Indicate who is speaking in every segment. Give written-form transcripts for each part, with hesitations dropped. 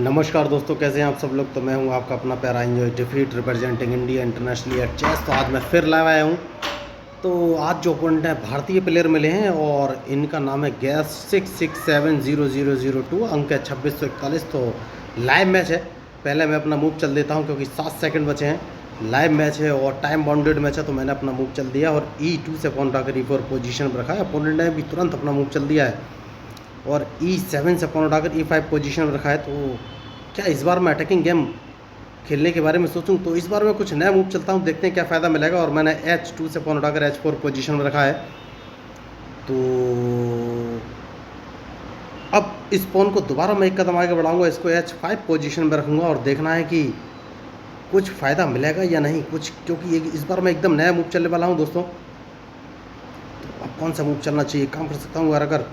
Speaker 1: नमस्कार दोस्तों, कैसे हैं आप सब लोग। तो मैं हूं आपका अपना प्यारा एंजॉय डिफीट representing India internationally at chess. तो आज मैं फिर लाइव आया हूं। तो आज जो ओपोनेंट है भारतीय प्लेयर मिले हैं और इनका नाम है गैस 66700002, अंक है 2641। तो लाइव मैच है। पहले मैं अपना मूव चल देता हूं क्योंकि 7 सेकंड बचे हैं। लाइव मैच है और टाइम बाउंडेड मैच है, तो मैंने अपना मूव चल दिया और E2 से पॉइंट आकर E4 पोजीशन पर रखा है। अपोनेंट ने भी तुरंत अपना मूव चल दिया है और E7 से पॉइंट उठाकर E5 पोजीशन में रखा है। तो क्या इस बार मैं अटैकिंग गेम खेलने के बारे में सोचूं? तो इस बार मैं कुछ नया मूव चलता हूं, देखते हैं क्या फ़ायदा मिलेगा। और मैंने H2 से पॉइंट उठाकर H4 पोजीशन में रखा है। तो अब इस पॉन को दोबारा मैं एक कदम आगे बढ़ाऊंगा, इसको H5 पोजीशन में रखूंगा और देखना है कि कुछ फ़ायदा मिलेगा या नहीं कुछ, क्योंकि इस बार मैं एकदम नया मूव चलने वाला हूँ दोस्तों। तो अब कौन सा मूव चलना चाहिए? काम कर सकता हूँ अगर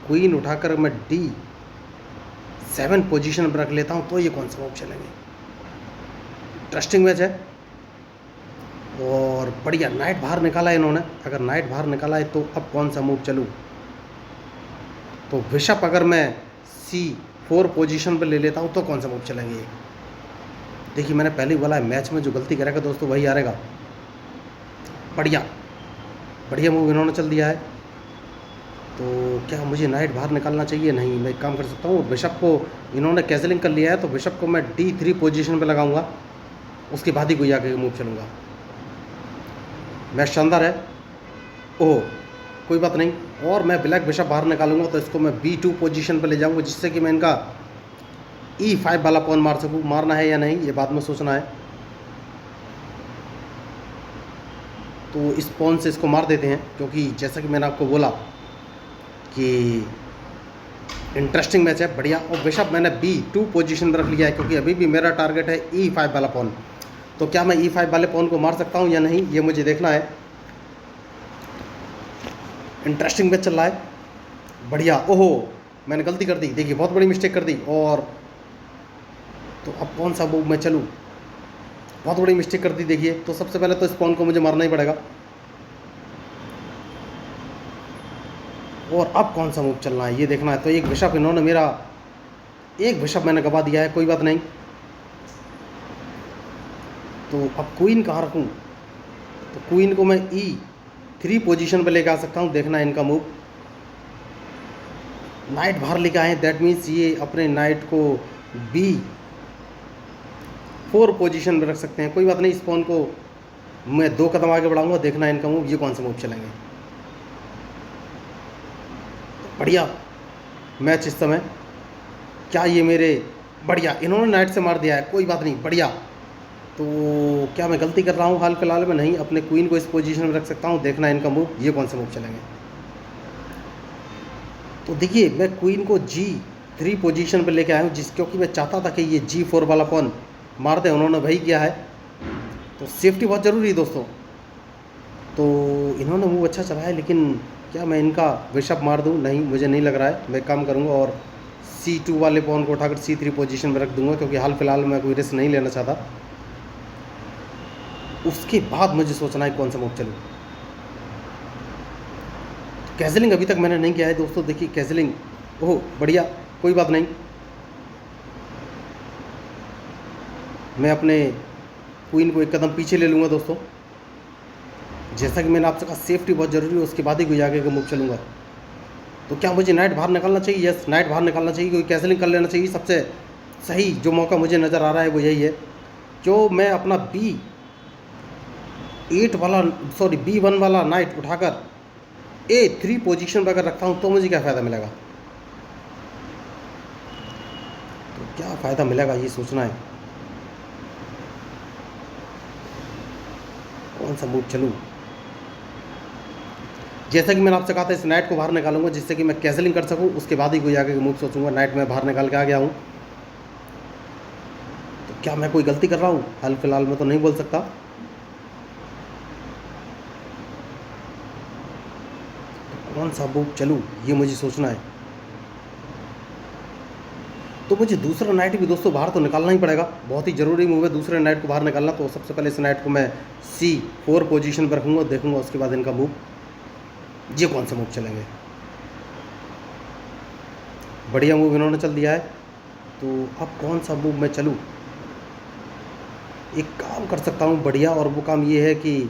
Speaker 1: क्वीन उठाकर मैं D7 पोजीशन पर रख लेता हूँ तो ये कौन सा मूव चलेंगे। इंटरेस्टिंग मैच है और बढ़िया नाइट बाहर निकाला है इन्होंने। अगर नाइट बाहर निकाला है तो अब कौन सा मूव चलूँ? तो बिशप अगर मैं C4 पोजीशन पर ले लेता हूँ तो कौन सा मूव चलेंगे। देखिए मैंने पहले ही बोला है, मैच में जो गलती करेगा दोस्तों वही हारेगा। बढ़िया बढ़िया मूव इन्होंने चल दिया है। तो क्या मुझे नाइट बाहर निकालना चाहिए? नहीं, मैं एक काम कर सकता हूँ, बिशप को इन्होंने कैंसलिंग कर लिया है तो बिशप को मैं D3 पोजीशन पे लगाऊंगा, उसके बाद ही कोई आगे मूव चलूँगा। मैच शानदार है। ओह कोई बात नहीं, और मैं ब्लैक बिशप बाहर निकालूंगा तो इसको मैं B2 पोजीशन पे ले जाऊंगा, जिससे कि मैं इनका E5 वाला पॉन मार सकूँ। मारना है या नहीं ये बाद में सोचना है। तो इस पॉन से इसको मार देते हैं, क्योंकि जैसा कि मैंने आपको बोला कि इंटरेस्टिंग मैच है। बढ़िया। और बिशप मैंने B2 पोजीशन पर रख लिया है, क्योंकि अभी भी मेरा टारगेट है E5 वाला पॉन। तो क्या मैं E5 वाले पॉन को मार सकता हूँ या नहीं ये मुझे देखना है। इंटरेस्टिंग मैच चल रहा है। बढ़िया। ओहो मैंने गलती कर दी, देखिए बहुत बड़ी मिस्टेक कर दी। और तो अब कौन सा मूव मैं चलूँ? बहुत बड़ी मिस्टेक कर दी देखिए। तो सबसे पहले तो इस पॉन को मुझे मारना ही पड़ेगा। और अब कौन सा मूव चलना है ये देखना है। तो एक बिशप इन्होंने मेरा, एक बिशप मैंने गवा दिया है, कोई बात नहीं। तो अब क्वीन कहाँ रखूँ? तो क्वीन को मैं E3 पोजीशन पे लेकर आ सकता हूँ, देखना है इनका मूव। नाइट बाहर लेके आए, दैट मीन्स ये अपने नाइट को B4 पोजीशन पे रख सकते हैं। कोई बात नहीं, इस पॉन को मैं 2 कदम आगे बढ़ाऊंगा, देखना है इनका मूव, ये कौन सा मूव चलेंगे। बढ़िया मैच इस समय। क्या ये मेरे, बढ़िया इन्होंने नाइट से मार दिया है, कोई बात नहीं। बढ़िया। तो क्या मैं गलती कर रहा हूँ हाल फिलहाल में? नहीं, अपने क्वीन को इस पोजीशन में रख सकता हूँ, देखना है इनका मूव, ये कौन सा मूव चलेंगे। तो देखिए मैं क्वीन को G3 पोजीशन पे लेके आया हूँ, क्योंकि मैं चाहता था कि ये G4 वाला पॉन मार दे, उन्होंने वही किया है। तो सेफ्टी बहुत ज़रूरी है दोस्तों। तो इन्होंने मूव अच्छा चलाया, लेकिन क्या मैं इनका बिशप मार दूँ? नहीं, मुझे नहीं लग रहा है। मैं काम करूँगा और C2 वाले पॉन को उठाकर C3 पोजीशन में रख दूँगा, क्योंकि हाल फिलहाल मैं कोई रिस्क नहीं लेना चाहता। उसके बाद मुझे सोचना है कौन सा मूव चलूँ। कैसलिंग अभी तक मैंने नहीं किया है दोस्तों, देखिए कैसलिंग। ओह बढ़िया, कोई बात नहीं। मैं अपने क्वीन को एक कदम पीछे ले लूँगा दोस्तों। जैसा कि मैंने आपसे कहा सेफ्टी बहुत ज़रूरी है, उसके बाद ही कोई आगे का मूव चलूँगा। तो क्या मुझे नाइट बाहर निकालना चाहिए? यस, नाइट बाहर निकालना चाहिए, कोई कैसलिंग कर लेना चाहिए। सबसे सही जो मौका मुझे नज़र आ रहा है वो यही है। जो मैं अपना B1 वाला नाइट उठाकर A3 पोजीशन पर अगर रखता हूँ तो मुझे क्या फ़ायदा मिलेगा। तो क्या फ़ायदा मिलेगा ये सोचना है। कौन सा मूव चलूँ? जैसा कि मैंने आपसे कहा था, इस नाइट को बाहर निकालूंगा, जिससे कि मैं कैसलिंग कर सकूं, उसके बाद ही कोई आगे का मूव सोचूंगा। नाइट में बाहर निकाल के आ गया हूं। तो क्या मैं कोई गलती कर रहा हूं? हाल फिलहाल में तो नहीं बोल सकता। तो कौन सा मूव चलूं ये मुझे सोचना है। तो मुझे दूसरा नाइट भी दोस्तों बाहर तो निकालना ही पड़ेगा, बहुत ही ज़रूरी मूव है दूसरे नाइट को बाहर निकालना। तो सबसे पहले इस नाइट को मैं C4 पोजीशन पर रखूँगा, देखूँगा उसके बाद इनका मूव, ये कौन सा मूव चलेंगे। बढ़िया मूव इन्होंने चल दिया है। तो अब कौन सा मूव मैं चलूँ? एक काम कर सकता हूँ बढ़िया, और वो काम ये है कि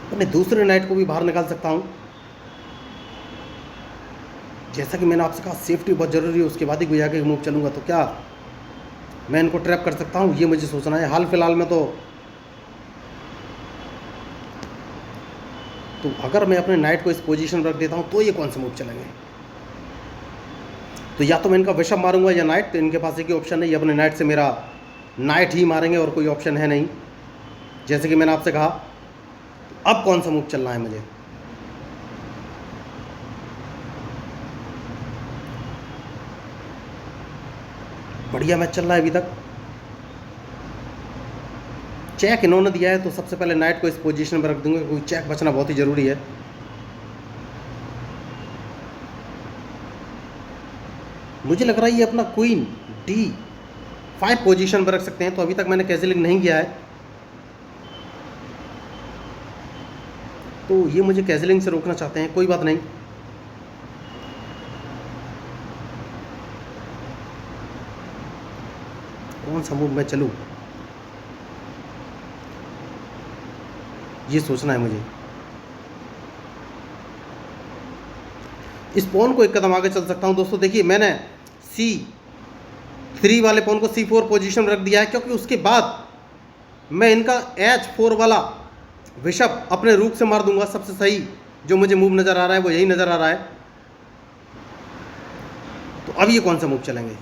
Speaker 1: अपने दूसरे नाइट को भी बाहर निकाल सकता हूँ। जैसा कि मैंने आपसे कहा सेफ्टी बहुत ज़रूरी है, उसके बाद ही कोई आगे मूव चलूँगा। तो क्या मैं इनको ट्रैप कर सकता हूँ, ये मुझे सोचना है। हाल फिलहाल में तो अगर मैं अपने नाइट को इस पोजीशन पर रख देता हूँ तो ये कौन से मूव चलेंगे? तो या तो मैं इनका बिशप मारूंगा या नाइट। तो इनके पास एक ही ऑप्शन है, ये अपने नाइट से मेरा नाइट ही मारेंगे और कोई ऑप्शन है नहीं, जैसे कि मैंने आपसे कहा। तो अब कौन सा मूव चलना है मुझे? बढ़िया मैच चल रहा है अभी तक। चेक इन्होंने दिया है तो सबसे पहले नाइट को इस पोजीशन पर रख दूंगा, क्योंकि चेक बचना बहुत ही ज़रूरी है। मुझे लग रहा है ये अपना क्वीन D5 पोजीशन पर रख सकते हैं। तो अभी तक मैंने कैसलिंग नहीं किया है, तो ये मुझे कैसलिंग से रोकना चाहते हैं। कोई बात नहीं, कौन सा मूव मैं चलूँ ये सोचना है मुझे। इस पॉन को एक कदम आगे चल सकता हूं दोस्तों। देखिए मैंने C3 वाले पॉन को C4 पोजीशन में रख दिया है, क्योंकि उसके बाद मैं इनका H4 वाला बिशप अपने रूक से मार दूंगा। सबसे सही जो मुझे मूव नज़र आ रहा है वो यही नज़र आ रहा है। तो अब ये कौन सा मूव चलेंगे?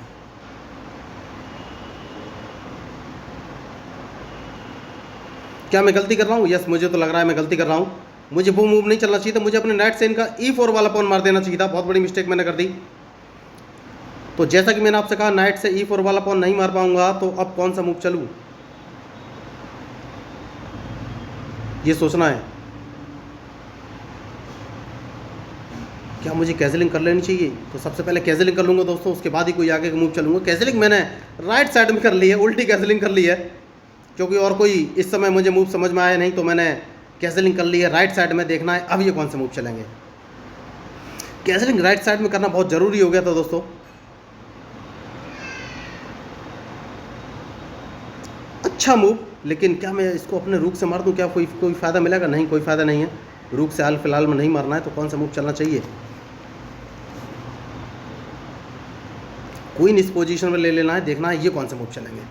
Speaker 1: क्या मैं गलती कर रहा हूँ? यस, मुझे तो लग रहा है मैं गलती कर रहा हूँ। मुझे वो मूव नहीं चलना चाहिए था, मुझे अपने नाइट से इनका E4 वाला पॉन मार देना चाहिए था। बहुत बड़ी मिस्टेक मैंने कर दी। तो जैसा कि मैंने आपसे कहा नाइट से E4 वाला पॉन नहीं मार पाऊंगा, तो अब कौन सा मूव चलूँ ये सोचना है। क्या मुझे कैसलिंग कर लेनी चाहिए? तो सबसे पहले कैसलिंग कर लूँगा दोस्तों, उसके बाद ही कोई आगे का मूव चलूँगा। कैसलिंग मैंने राइट साइड में कर ली है, उल्टी कैसलिंग कर ली है, क्योंकि और कोई इस समय मुझे मूव समझ में आया नहीं, तो मैंने कैसलिंग कर ली है राइट साइड में। देखना है अब ये कौन से मूव चलेंगे। कैसलिंग राइट साइड में करना बहुत ज़रूरी हो गया था दोस्तों। अच्छा मूव, लेकिन क्या मैं इसको अपने रूक से मार दूं? क्या कोई फ़ायदा मिलेगा? नहीं, कोई फ़ायदा नहीं है। रूक से हाल फिलहाल में नहीं मारना है। तो कौन सा मूव चलना चाहिए? क्वीन इस पोजीशन में ले लेना है। देखना है ये कौन से मूव चलेंगे।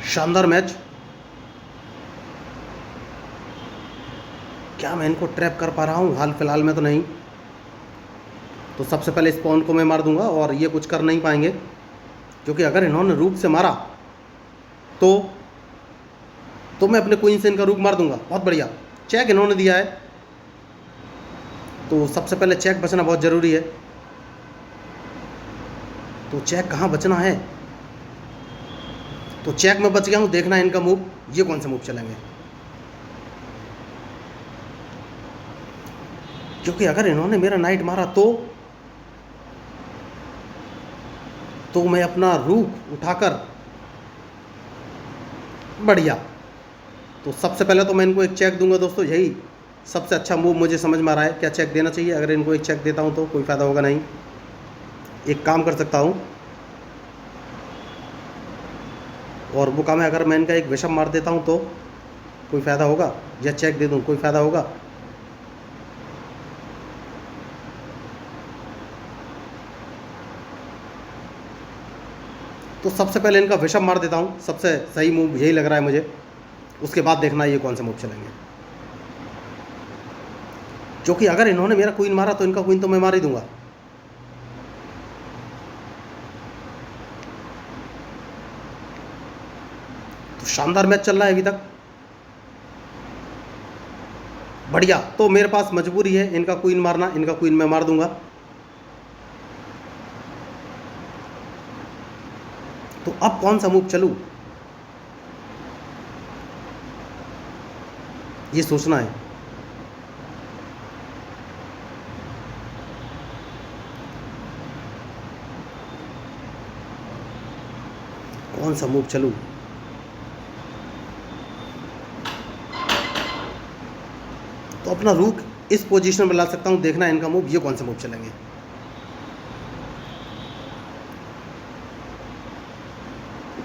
Speaker 1: शानदार मैच। क्या मैं इनको ट्रैप कर पा रहा हूँ? हाल फिलहाल में तो नहीं। तो सबसे पहले इस पॉन को मैं मार दूंगा और ये कुछ कर नहीं पाएंगे, क्योंकि अगर इन्होंने रूक से मारा तो मैं अपने क्वीन से इनका रूक मार दूंगा। बहुत बढ़िया चेक इन्होंने दिया है, तो सबसे पहले चेक बचना बहुत ज़रूरी है। तो चेक कहाँ बचना है? तो चेक में बच गया हूँ। देखना है इनका मूव, ये कौन से मूव चलेंगे। क्योंकि अगर इन्होंने मेरा नाइट मारा तो मैं अपना रूक उठाकर, बढ़िया। तो सबसे पहले तो मैं इनको एक चेक दूंगा दोस्तों, यही सबसे अच्छा मूव मुझे समझ में आ रहा है। क्या चेक देना चाहिए? अगर इनको एक चेक देता हूं तो कोई फ़ायदा होगा नहीं। एक काम कर सकता हूं, और वो काम है अगर मैं इनका एक बिशप मार देता हूं तो कोई फ़ायदा होगा, या चेक दे दूं कोई फ़ायदा होगा? तो सबसे पहले इनका बिशप मार देता हूं, सबसे सही मूव यही लग रहा है मुझे। उसके बाद देखना ये कौन से मूव चलेंगे, क्योंकि अगर इन्होंने मेरा क्वीन मारा तो इनका क्वीन तो मैं मार ही दूंगा। तो शानदार मैच चल रहा है अभी तक, बढ़िया। तो मेरे पास मजबूरी है इनका क्वीन मारना, इनका क्वीन मैं मार दूंगा। तो अब कौन सा मूव चलूं ये सोचना है। कौन सा मूव चलूं? तो अपना रूक इस पोजीशन पर ला सकता हूँ, देखना है इनका मूव, ये कौन सा मूव चलेंगे।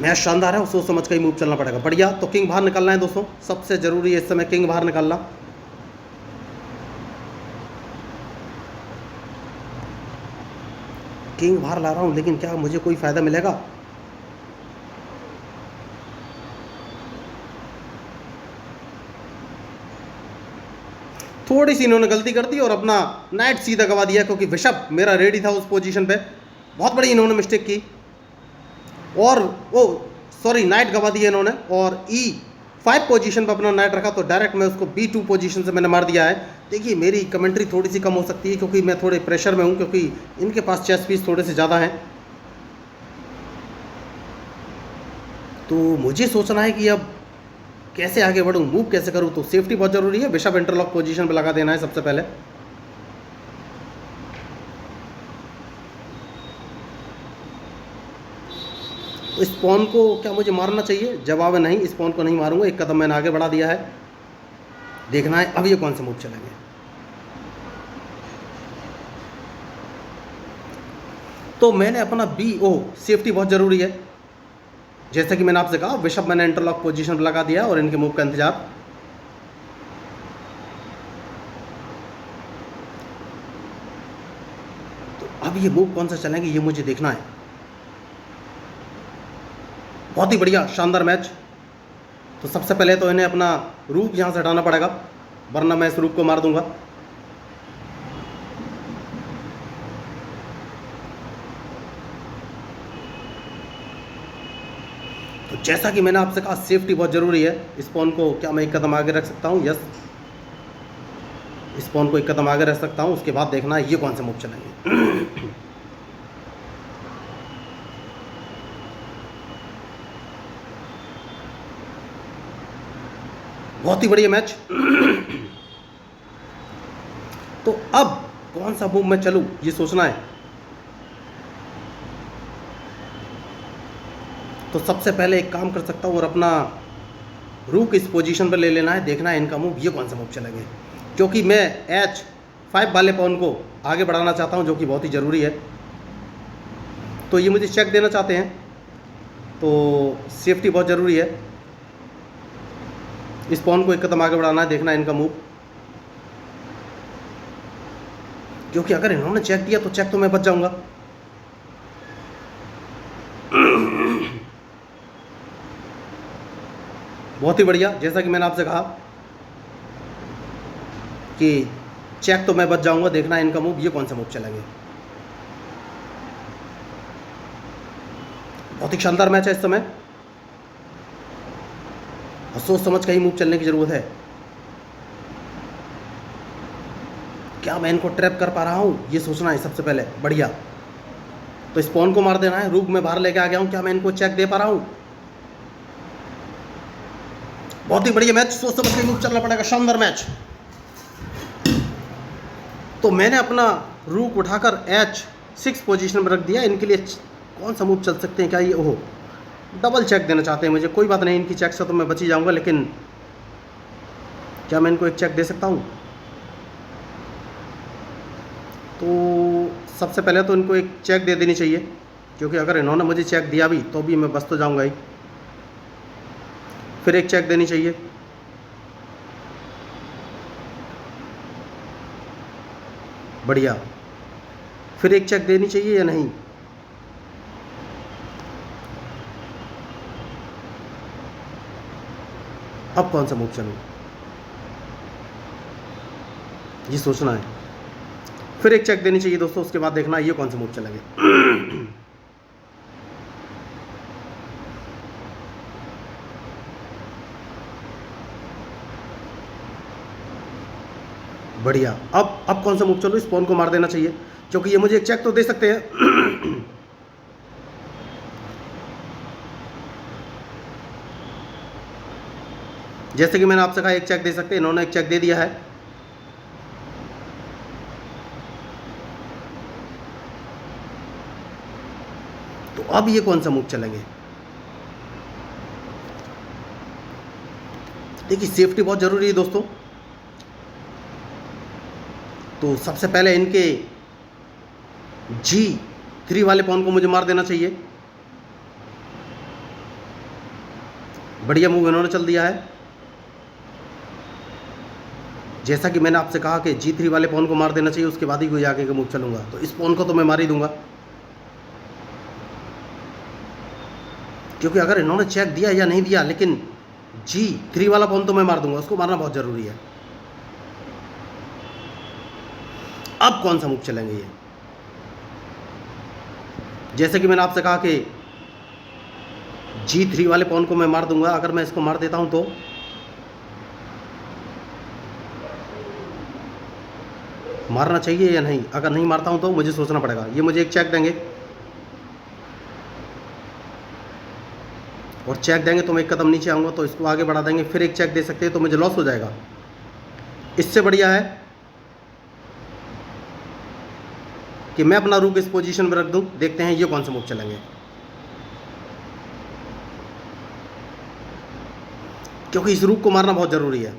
Speaker 1: मैच शानदार है, सोच समझ कर ही मूव चलना पड़ेगा। बढ़िया, तो किंग बाहर निकलना है दोस्तों, सबसे ज़रूरी है इस समय किंग बाहर निकालना। किंग बाहर ला रहा हूँ, लेकिन क्या मुझे कोई फ़ायदा मिलेगा? थोड़ी सी इन्होंने गलती कर दी और अपना नाइट सीधा गवा दिया, क्योंकि बिशप मेरा रेडी था उस पोजीशन पे। बहुत बड़ी इन्होंने मिस्टेक की, और वो सॉरी नाइट गवा दिया इन्होंने, और E5 पोजीशन पर अपना नाइट रखा, तो डायरेक्ट मैं उसको B2 पोजीशन से मैंने मार दिया है। देखिए मेरी कमेंट्री थोड़ी सी कम हो सकती है, क्योंकि मैं थोड़े प्रेशर में हूँ, क्योंकि इनके पास चेस पीस थोड़े से ज़्यादा हैं। तो मुझे सोचना है कि अब कैसे आगे बढ़ूँ, मूव कैसे करूँ। तो सेफ्टी बहुत ज़रूरी है, बिशप इंटरलॉक पोजीशन पर लगा देना है सबसे पहले। तो इस पॉन को क्या मुझे मारना चाहिए? जवाब है नहीं, इस पॉन को नहीं मारूंगा, एक कदम मैंने आगे बढ़ा दिया है। देखना है अब ये कौन से मूव चलेंगे। तो मैंने अपना सेफ्टी बहुत ज़रूरी है, जैसा कि मैंने आपसे कहा, बिशप मैंने इंटरलॉक पोजीशन पर लगा दिया और इनके मूव का इंतजार। तो अब ये मूव कौन सा चलेंगे, ये मुझे देखना है। बहुत ही बढ़िया शानदार मैच। तो सबसे पहले तो इन्हें अपना रूक यहाँ से हटाना पड़ेगा, वरना मैं इस रूक को मार दूंगा। तो जैसा कि मैंने आपसे कहा, सेफ्टी बहुत ज़रूरी है। इस पॉन को क्या मैं एक कदम आगे रख सकता हूँ? यस, इस पॉन को एक कदम आगे रख सकता हूँ। उसके बाद देखना है ये कौन से मूव चलेंगे। बहुत ही बढ़िया मैच। तो अब कौन सा मूव मैं चलूं, ये सोचना है। तो सबसे पहले एक काम कर सकता हूँ और अपना रूक इस पोजीशन पर ले लेना है। देखना है इनका मूव, ये कौन सा मूव चलेंगे, क्योंकि मैं H5 वाले पॉन को आगे बढ़ाना चाहता हूँ, जो कि बहुत ही ज़रूरी है। तो ये मुझे चेक देना चाहते हैं, तो सेफ्टी बहुत ज़रूरी है। इस पॉन को एक कदम आगे बढ़ाना है, देखना है इनका मूव, क्योंकि अगर इन्होंने चेक दिया तो चेक तो मैं बच जाऊंगा। बहुत ही बढ़िया, जैसा कि मैंने आपसे कहा कि चेक तो मैं बच जाऊंगा। देखना है इनका मूव, ये कौन सा मूव चलेंगे। बहुत ही शानदार मैच है इस समय, और सोच समझ कर ही मूव चलने की ज़रूरत है। क्या मैं इनको ट्रैप कर पा रहा हूँ, ये सोचना है सबसे पहले। बढ़िया, तो इस पॉन को मार देना है। रूक में बाहर लेके आ गया हूँ, क्या मैं इनको चेक दे पा रहा हूँ? बहुत ही बढ़िया मैच, सोच समझ के मूव चलना पड़ेगा। शानदार मैच। तो मैंने अपना रूक उठाकर H6 पोजीशन पर रख दिया। इनके लिए कौन सा मूव चल सकते हैं? क्या ये डबल चेक देना चाहते हैं मुझे? कोई बात नहीं, इनकी चेक से तो मैं बच ही जाऊंगा, लेकिन क्या मैं इनको एक चेक दे सकता हूँ? तो सबसे पहले तो इनको एक चेक दे देनी चाहिए, क्योंकि अगर इन्होंने मुझे चेक दिया भी तो भी मैं बच तो जाऊंगा ही। फिर एक चेक देनी चाहिए। बढ़िया, फिर एक चेक देनी चाहिए या नहीं? अब कौन सा मूव चलूं, ये सोचना है। फिर एक चेक देनी चाहिए दोस्तों, उसके बाद देखना ये कौन सा मूव चलेंगे। बढ़िया, अब कौन सा मूव चलो? इस पॉन को मार देना चाहिए, क्योंकि ये मुझे एक चेक तो दे सकते हैं। जैसे कि मैंने आपसे कहा एक चेक दे सकते हैं, इन्होंने एक चेक दे दिया है। तो अब ये कौन सा मूव चलेंगे? देखिए सेफ्टी बहुत ज़रूरी है दोस्तों। तो सबसे पहले इनके G3 वाले पॉन को मुझे मार देना चाहिए। बढ़िया मूव इन्होंने चल दिया है। जैसा कि मैंने आपसे कहा कि G3 वाले पॉन को मार देना चाहिए, उसके बाद ही कोई आगे का मूव चलूंगा। तो इस पॉन को तो मैं मार ही दूंगा, क्योंकि अगर इन्होंने चेक दिया या नहीं दिया, लेकिन G3 वाला पॉन तो मैं मार दूंगा, उसको मारना बहुत ज़रूरी है। अब कौन सा मूव चलेंगे ये? जैसे कि मैंने आपसे कहा कि G3 वाले पॉन को मैं मार दूंगा। अगर मैं इसको मार देता हूं तो मारना चाहिए या नहीं? अगर नहीं मारता हूं तो मुझे सोचना पड़ेगा। ये मुझे एक चेक देंगे, और चेक देंगे तो मैं एक कदम नीचे आऊँगा, तो इसको आगे बढ़ा देंगे, फिर एक चेक दे सकते हैं, तो मुझे लॉस हो जाएगा। इससे बढ़िया है कि मैं अपना रूक इस पोजीशन में रख दूं। देखते हैं ये कौन से मूव चलेंगे, क्योंकि इस रूक को मारना बहुत ज़रूरी है।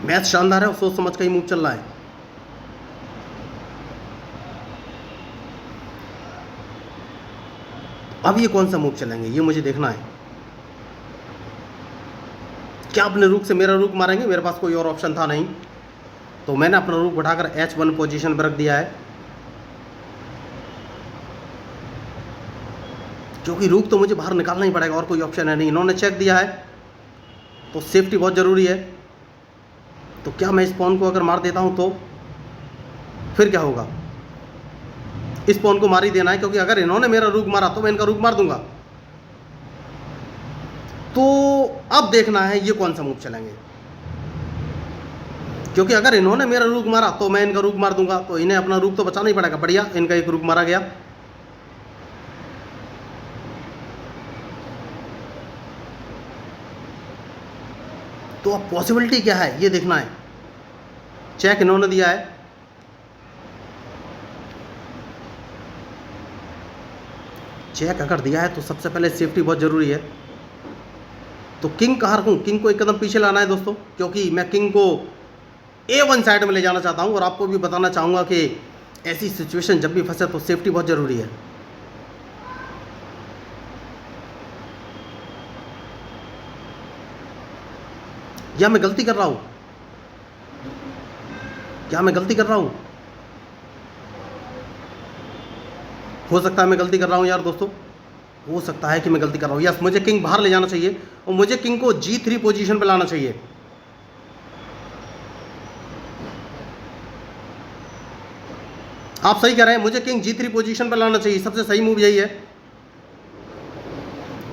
Speaker 1: मैच शानदार है और सोच समझ का ही मूव चल रहा है। अब ये कौन सा मूव चलेंगे ये मुझे देखना है। क्या अपने रूक से मेरा रूक मारेंगे? मेरे पास कोई और ऑप्शन था नहीं, तो मैंने अपना रूक बढ़ाकर H1 पोजीशन पर रख दिया है, क्योंकि रूक तो मुझे बाहर निकालना ही पड़ेगा, और कोई ऑप्शन है नहीं। इन्होंने चेक दिया है तो सेफ्टी बहुत ज़रूरी है। तो क्या मैं इस पॉन को अगर मार देता हूं तो फिर क्या होगा? इस पॉन को मार ही देना है, क्योंकि अगर इन्होंने मेरा रूक मारा तो मैं इनका रूक मार दूंगा। तो अब देखना है ये कौन सा मूव चलेंगे, क्योंकि अगर इन्होंने मेरा रूक मारा तो मैं इनका रूक मार दूंगा, तो इन्हें अपना रूक तो बचाना ही पड़ेगा। बढ़िया, इनका एक रूक मारा गया। तो अब पॉसिबिलिटी क्या है ये देखना है। चेक इन्होंने दिया है, चेक अगर दिया है तो सबसे पहले सेफ्टी बहुत ज़रूरी है। तो किंग कहाँ रखूँ? किंग को एक कदम पीछे लाना है दोस्तों, क्योंकि मैं किंग को A1 साइड में ले जाना चाहता हूँ, और आपको भी बताना चाहूँगा कि ऐसी सिचुएशन जब भी फंसे तो सेफ्टी बहुत ज़रूरी है। या मैं गलती कर रहा हूँ? क्या मैं गलती कर रहा हूँ? हो सकता है मैं गलती कर रहा हूँ यार दोस्तों, हो सकता है कि मैं गलती कर रहा हूँ। यस, मुझे किंग बाहर ले जाना चाहिए और मुझे किंग को G3 पोजीशन पे लाना चाहिए। आप सही कह रहे हैं, मुझे किंग G3 पोजीशन पे लाना चाहिए। सबसे सही मूव यही है,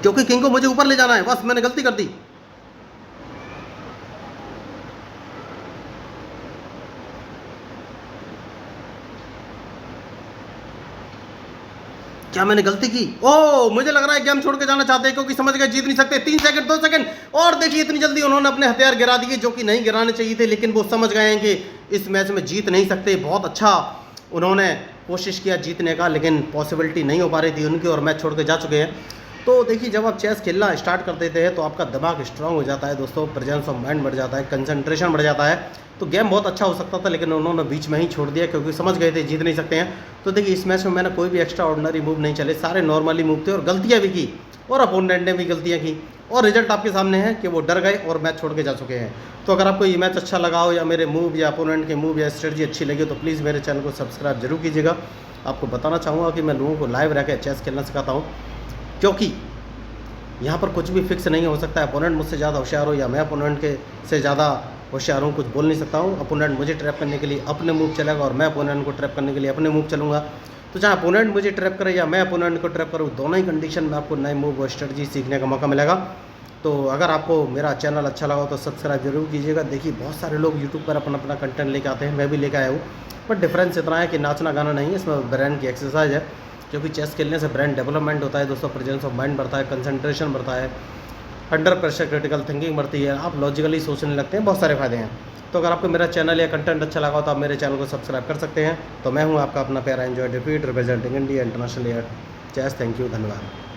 Speaker 1: क्योंकि किंग को मुझे ऊपर ले जाना है। बस मैंने गलती कर दी। क्या मैंने गलती की? ओह, मुझे लग रहा है गेम छोड़ के जाना चाहते हैं, क्योंकि समझ गए जीत नहीं सकते। 3 सेकंड, 2 सेकंड, और देखिए इतनी जल्दी उन्होंने अपने हथियार गिरा दिए, जो कि नहीं गिराने चाहिए थे, लेकिन वो समझ गए हैं कि इस मैच में जीत नहीं सकते। बहुत अच्छा उन्होंने कोशिश किया जीतने का, लेकिन पॉसिबिलिटी नहीं हो पा रही थी उनकी, और मैच छोड़ के जा चुके हैं। तो देखिए, जब आप चेस खेलना स्टार्ट कर देते हैं तो आपका दिमाग स्ट्रांग हो जाता है दोस्तों, प्रेजेंस ऑफ माइंड बढ़ जाता है, कंसंट्रेशन बढ़ जाता है। तो गेम बहुत अच्छा हो सकता था, लेकिन उन्होंने बीच में ही छोड़ दिया, क्योंकि समझ गए थे जीत नहीं सकते हैं। तो देखिए, इस मैच में मैंने कोई भी एक्स्ट्रा ऑर्डिनरी मूव नहीं चले, सारे नॉर्मली मूव थे, और गलतियाँ भी की, और अपोनेंट ने भी गलतियाँ की, और रिजल्ट आपके सामने है कि वो डर गए और मैच छोड़ के जा चुके हैं। तो अगर आपको ये मैच अच्छा लगा हो, या मेरे मूव या अपोनेंट के मूव या स्ट्रेटजी अच्छी लगी, तो प्लीज़ मेरे चैनल को सब्सक्राइब जरूर कीजिएगा। आपको बताना चाहूँगा कि मैं लोगों को लाइव रह के चेस खेलना सिखाता हूँ, क्योंकि यहाँ पर कुछ भी फिक्स नहीं हो सकता है। अपोनेंट मुझसे ज़्यादा होशियार हो या मैं अपोनेंट के से ज़्यादा होशियार हूँ, कुछ बोल नहीं सकता हूँ। अपोनेंट मुझे ट्रैप करने के लिए अपने मूव चलेगा, और मैं अपोनेंट को ट्रैप करने के लिए अपने मूव चलूँगा। तो चाहे अपोनेंट मुझे ट्रैप करे या मैं अपोनेंट को ट्रैप करूँ, दोनों ही कंडीशन में आपको नए मूव और स्ट्रेटजी सीखने का मौका मिलेगा। तो अगर आपको मेरा चैनल अच्छा लगा तो सब्सक्राइब जरूर कीजिएगा। देखिए, बहुत सारे लोग यूट्यूब पर अपना अपना कंटेंट लेके आते हैं, मैं भी लेकर आया हूँ, बट डिफरेंस इतना है कि नाचना गाना नहीं है, इसमें ब्रेन की एक्सरसाइज है। क्योंकि चेस खेलने से ब्रेन डेवलपमेंट होता है दोस्तों, प्रेजेंस ऑफ माइंड बढ़ता है, कंसंट्रेशन बढ़ता है, अंडर प्रेशर क्रिटिकल थिंकिंग बढ़ती है, आप लॉजिकली सोचने लगते हैं, बहुत सारे फायदे हैं। तो अगर आपको मेरा चैनल या कंटेंट अच्छा लगा हो तो आप मेरे चैनल को सब्सक्राइब कर सकते हैं। तो मैं हूं आपका अपना प्यारा एंजॉय डिफीट representing India international air chess. Thank you, धन्यवाद।